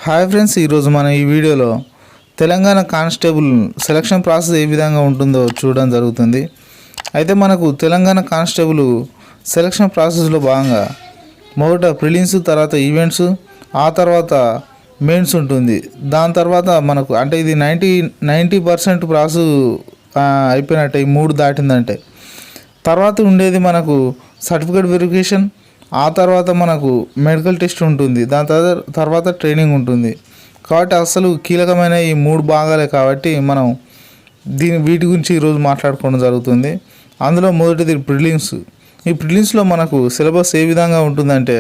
Hi friends, ఈరోజు మనం ఈ వీడియోలో తెలంగాణ కానిస్టేబుల్ సెలక్షన్ ప్రాసెస్ ఏ విధంగా ఉంటుందో చూడడం జరుగుతుంది. అయితే మనకు తెలంగాణ కానిస్టేబుల్ సెలక్షన్ ప్రాసెస్లో భాగంగా మొదట ప్రిలిమ్స్, తర్వాత ఈవెంట్స్, ఆ తర్వాత మెయిన్స్ ఉంటుంది. దాని తర్వాత మనకు అంటే ఇది 90% ప్రాసెస్ అయిపోయినట్టే. ఈ 3 దాటిందంటే తర్వాత ఉండేది మనకు సర్టిఫికేట్ వెరిఫికేషన్, ఆ తర్వాత మనకు మెడికల్ టెస్ట్ ఉంటుంది, దాని తర్వాత ట్రైనింగ్ ఉంటుంది. కాబట్టి అసలు కీలకమైన ఈ 3 భాగాలే కాబట్టి మనం వీటి గురించి ఈరోజు మాట్లాడుకోవడం జరుగుతుంది. అందులో మొదటిది ప్రిలిమ్స్. ఈ ప్రిలిమ్స్లో మనకు సిలబస్ ఏ విధంగా ఉంటుందంటే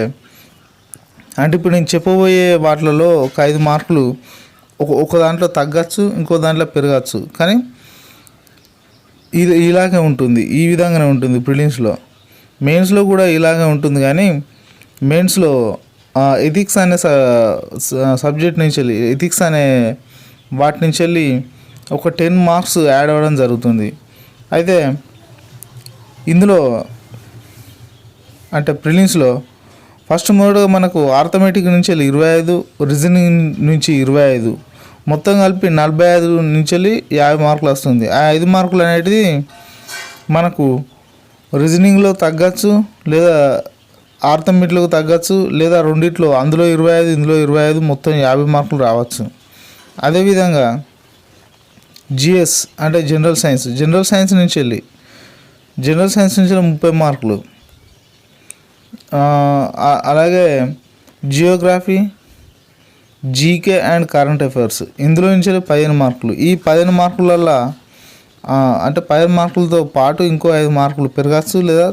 ఇప్పుడు నేను చెప్పబోయే వాటిలలో ఒక 5 మార్కులు ఒక దాంట్లో తగ్గచ్చు, ఇంకో దాంట్లో పెరగచ్చు. కానీ ఇది ఇలాగే ఉంటుంది, ఈ విధంగానే ఉంటుంది ప్రిలిమ్స్లో. మెయిన్స్లో కూడా ఇలాగే ఉంటుంది. కానీ మెయిన్స్లో ఎథిక్స్ అనే సబ్జెక్ట్ నుంచి వెళ్ళి ఎథిక్స్ అనే వాటి నుంచి వెళ్ళి ఒక 10 మార్క్స్ యాడ్ అవ్వడం జరుగుతుంది. అయితే ఇందులో అంటే ప్రిలిమ్స్లో ఫస్ట్ మొదటగా మనకు ఆర్థమెటిక్ నుంచి వెళ్ళి 25, రీజనింగ్ నుంచి 25, మొత్తం కలిపి 45 నుంచి వెళ్ళి 50 మార్కులు వస్తుంది. ఆ 5 మార్కులు అనేటిది మనకు రీజనింగ్లో తగ్గచ్చు, లేదా ఆర్థమెటిక్లో తగ్గచ్చు, లేదా రెండిట్లో అందులో 25, ఇందులో 25, మొత్తం 50 మార్కులు రావచ్చు. అదేవిధంగా జిఎస్ అంటే జనరల్ సైన్స్ నుంచి వెళ్ళి 30 మార్కులు. అలాగే Geography, GK and current affairs ఇందులో నుంచి 15 మార్కులు. ఈ 15 మార్కులల్లో అంటే 15 మార్కులతో పాటు ఇంకో 5 మార్కులు పెరగచ్చు, లేదా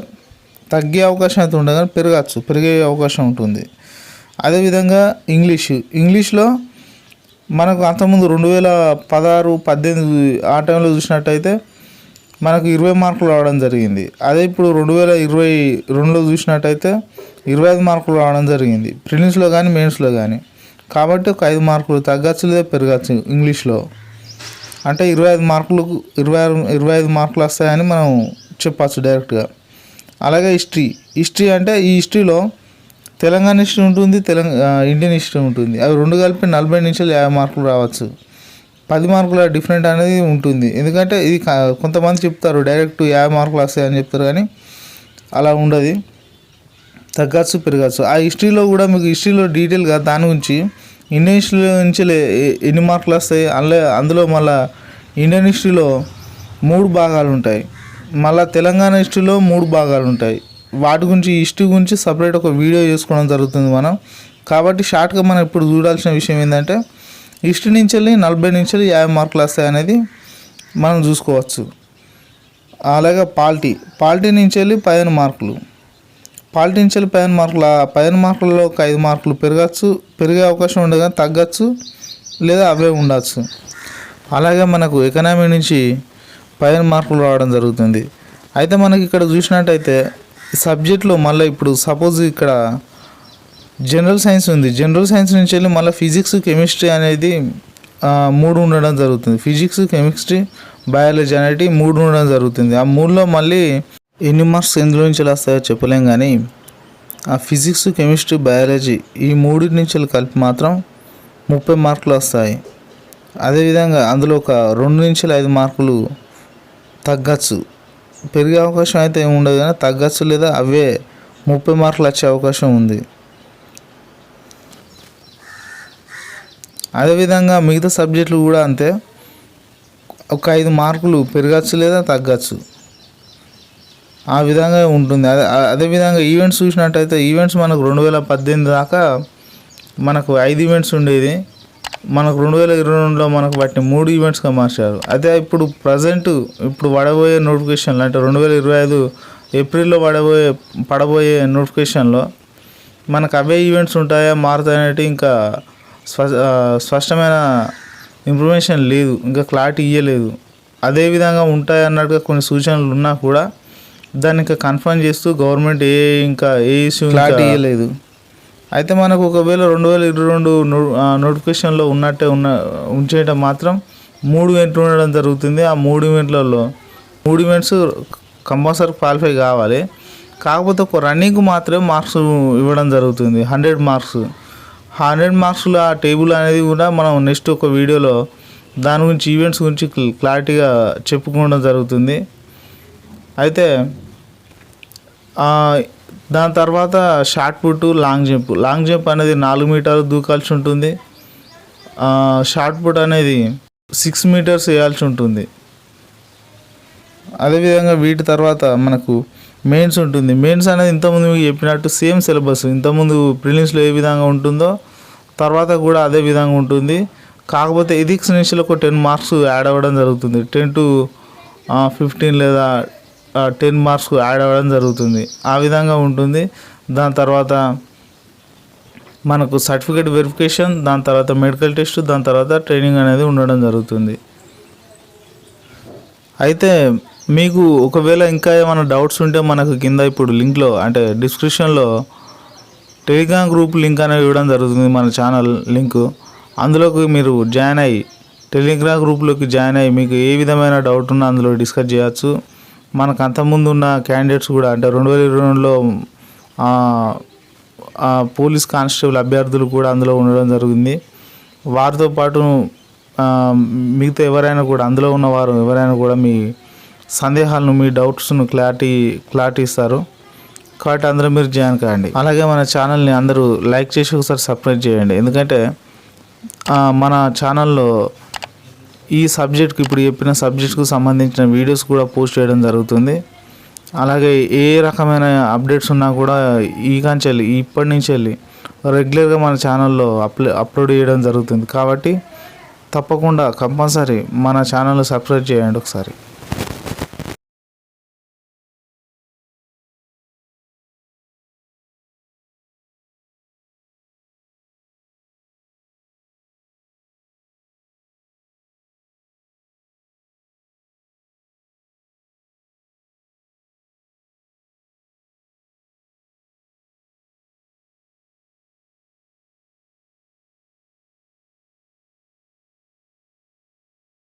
తగ్గే అవకాశం అయితే ఉండదు, కానీ పెరిగే అవకాశం ఉంటుంది. అదేవిధంగా ఇంగ్లీష్లో మనకు అంతకుముందు 2016, 18 ఆ టైంలో చూసినట్టయితే మనకు 20 మార్కులు రావడం జరిగింది. అదే ఇప్పుడు 2022లో చూసినట్టయితే 25 మార్కులు రావడం జరిగింది, ప్రిలిమ్స్లో కానీ మెయిన్స్లో కానీ. కాబట్టి ఒక 5 మార్కులు తగ్గచ్చు, లేదా పెరగచ్చు. ఇంగ్లీష్లో అంటే 25 మార్కులు వస్తాయని మనం చెప్పచ్చు డైరెక్ట్గా. అలాగే హిస్టరీ అంటే ఈ హిస్టరీలో తెలంగాణ హిస్టరీ ఉంటుంది, ఇండియన్ హిస్టరీ ఉంటుంది. అవి 2 కలిపి 40 నుంచి 50 మార్కులు రావచ్చు. 10 మార్కుల డిఫరెంట్ అనేది ఉంటుంది. ఎందుకంటే ఇది కొంతమంది చెప్తారు డైరెక్ట్ 50 మార్కులు వస్తాయని చెప్తారు, కానీ అలా ఉండదు, తగ్గచ్చు, పెరగచ్చు. ఆ హిస్టరీలో కూడా మీకు హిస్టరీలో డీటెయిల్గా దాని గురించి ఇండియన్ హిస్టరీ నుంచి ఎన్ని మార్కులు వస్తాయి, అందులో మళ్ళీ ఇండియన్ హిస్టరీలో 3 భాగాలు ఉంటాయి, మళ్ళీ తెలంగాణ హిస్టరీలో 3 భాగాలు ఉంటాయి. వాటి గురించి హిస్టరీ గురించి సపరేట్ ఒక వీడియో చేసుకోవడం జరుగుతుంది మనం. కాబట్టి షార్ట్గా మనం ఇప్పుడు చూడాల్సిన విషయం ఏంటంటే హిస్టరీ నుంచి వెళ్ళి 40 నుంచి 50 మార్కులు వస్తాయి అనేది మనం చూసుకోవచ్చు. అలాగే పాలిటీ నుంచి వెళ్ళి 15 మార్కులు. పాలిటీ నుంచి వెళ్ళి 15 మార్కులు. 15 మార్కులలో ఒక 5 మార్కులు పెరిగే అవకాశం ఉండదు, కానీ తగ్గచ్చు, లేదా అవే ఉండవచ్చు. అలాగే మనకు ఎకనామీ నుంచి 15 మార్కులు రావడం జరుగుతుంది. అయితే మనకి ఇక్కడ చూసినట్టయితే సబ్జెక్ట్లో మళ్ళీ ఇప్పుడు సపోజ్ ఇక్కడ జనరల్ సైన్స్ ఉంది. జనరల్ సైన్స్ నుంచి వెళ్ళి మళ్ళీ ఫిజిక్స్, కెమిస్ట్రీ అనేది 3 ఉండడం జరుగుతుంది. ఫిజిక్స్, కెమిస్ట్రీ, బయాలజీ అనేవి 3 ఉండడం జరుగుతుంది. ఆ 3లో మళ్ళీ ఎన్ని మార్క్స్ ఎందులో నుంచి వస్తాయో చెప్పలేం, కానీ ఆ ఫిజిక్స్, కెమిస్ట్రీ, బయాలజీ ఈ 3 నుంచి కలిపి మాత్రం 30 మార్కులు వస్తాయి. అదేవిధంగా అందులో ఒక 2 నుంచి 5 మార్కులు తగ్గచ్చు, పెరిగే అవకాశం అయితే ఏమి ఉండదు, కానీ తగ్గచ్చు, లేదా అవే 30 మార్కులు వచ్చే అవకాశం ఉంది. అదేవిధంగా మిగతా సబ్జెక్టులు కూడా అంతే, ఒక 5 మార్కులు పెరగచ్చు, లేదా తగ్గచ్చు, ఆ విధంగా ఉంటుంది. అదేవిధంగా ఈవెంట్స్ చూసినట్టయితే ఈవెంట్స్ మనకు 2018 దాకా మనకు 5 ఈవెంట్స్ ఉండేది. మనకు 2022లో మనకు వాటిని 3 ఈవెంట్స్గా మార్చారు. అదే ఇప్పుడు ఇప్పుడు పడబోయే నోటిఫికేషన్లో అంటే 2025 ఏప్రిల్లో పడబోయే నోటిఫికేషన్లో మనకు అవే ఈవెంట్స్ ఉంటాయా, మారుతాయనేది ఇంకా స్పష్టమైన ఇన్ఫర్మేషన్ లేదు, ఇంకా క్లారిటీ ఇవ్వలేదు. అదేవిధంగా ఉంటాయన్నట్టుగా కొన్ని సూచనలు ఉన్నా కూడా దాన్ని ఇంకా కన్ఫర్మ్ చేస్తూ గవర్నమెంట్ ఏ ఇష్యూ క్లారిటీ ఇవ్వలేదు. అయితే మనకు ఒకవేళ 2022 నోటిఫికేషన్లో ఉంచేయటం మాత్రం 3 ఈవెంట్లు ఉండడం జరుగుతుంది. ఆ 3 ఈవెంట్స్ కంపల్సరీ క్వాలిఫై కావాలి. కాకపోతే ఒక రన్నింగ్కు మాత్రమే మార్క్స్ ఇవ్వడం జరుగుతుంది. 100 మార్క్స్ 100 మార్క్స్ల టేబుల్ అనేది కూడా మనం నెక్స్ట్ ఒక వీడియోలో దాని గురించి ఈవెంట్స్ గురించి క్లారిటీగా చెప్పుకోవడం జరుగుతుంది. అయితే దాని తర్వాత షార్ట్ పుట్, లాంగ్ జంప్ అనేది 4 మీటర్లు దూకాల్సి ఉంటుంది. షార్ట్ పుట్ అనేది 6 మీటర్స్ వేయాల్సి ఉంటుంది. అదేవిధంగా వీటి తర్వాత మనకు మెయిన్స్ ఉంటుంది. మెయిన్స్ అనేది ఇంతకుముందు మీకు చెప్పినట్టు సేమ్ సిలబస్, ఇంతకుముందు ప్రిలిమ్స్లో ఏ విధంగా ఉంటుందో తర్వాత కూడా అదే విధంగా ఉంటుంది. కాకపోతే ఎథిక్స్ నుంచి ఒక 10 మార్క్స్ యాడ్ అవ్వడం జరుగుతుంది. 10 to 15 లేదా 10 మార్క్స్ యాడ్ అవ్వడం జరుగుతుంది. ఆ విధంగా ఉంటుంది. దాని తర్వాత మనకు సర్టిఫికేట్ వెరిఫికేషన్, దాని తర్వాత మెడికల్ టెస్ట్, దాని తర్వాత ట్రైనింగ్ అనేది ఉండడం జరుగుతుంది. అయితే మీకు ఒకవేళ ఇంకా ఏమైనా డౌట్స్ ఉంటే మనకు కింద ఇప్పుడు లింక్లో అంటే డిస్క్రిప్షన్లో టెలిగ్రామ్ గ్రూప్ లింక్ అనేది ఇవ్వడం జరుగుతుంది, మన ఛానల్ లింకు. అందులోకి మీరు జాయిన్ అయ్యి టెలిగ్రామ్ గ్రూప్లోకి జాయిన్ అయ్యి మీకు ఏ విధమైన డౌట్ ఉన్నా అందులో డిస్కస్ చేయొచ్చు. మనకు అంతకుముందు ఉన్న క్యాండిడేట్స్ కూడా అంటే 2022లో పోలీస్ కానిస్టేబుల్ అభ్యర్థులు కూడా అందులో ఉండడం జరిగింది. వారితో పాటు మిగతా ఎవరైనా కూడా అందులో ఉన్నవారు ఎవరైనా కూడా మీ సందేహాలను, మీ డౌట్స్ను క్లారిటీ ఇస్తారు. కాబట్టి అందరూ మీరు జాయిన్ కాండి. అలాగే మన ఛానల్ని అందరూ లైక్ చేసి ఒకసారి సబ్స్క్రైబ్ చేయండి. ఎందుకంటే మన ఛానల్లో ఈ సబ్జెక్ట్కి ఇప్పుడు చెప్పిన సబ్జెక్ట్కు సంబంధించిన వీడియోస్ కూడా పోస్ట్ చేయడం జరుగుతుంది. అలాగే ఏ రకమైన అప్డేట్స్ ఉన్నా కూడా ఇప్పటి నుంచి వెళ్ళి రెగ్యులర్గా మన ఛానల్లో అప్లోడ్ చేయడం జరుగుతుంది. కాబట్టి తప్పకుండా కంపల్సరీ మన ఛానల్ సబ్స్క్రైబ్ చేయండి ఒకసారి.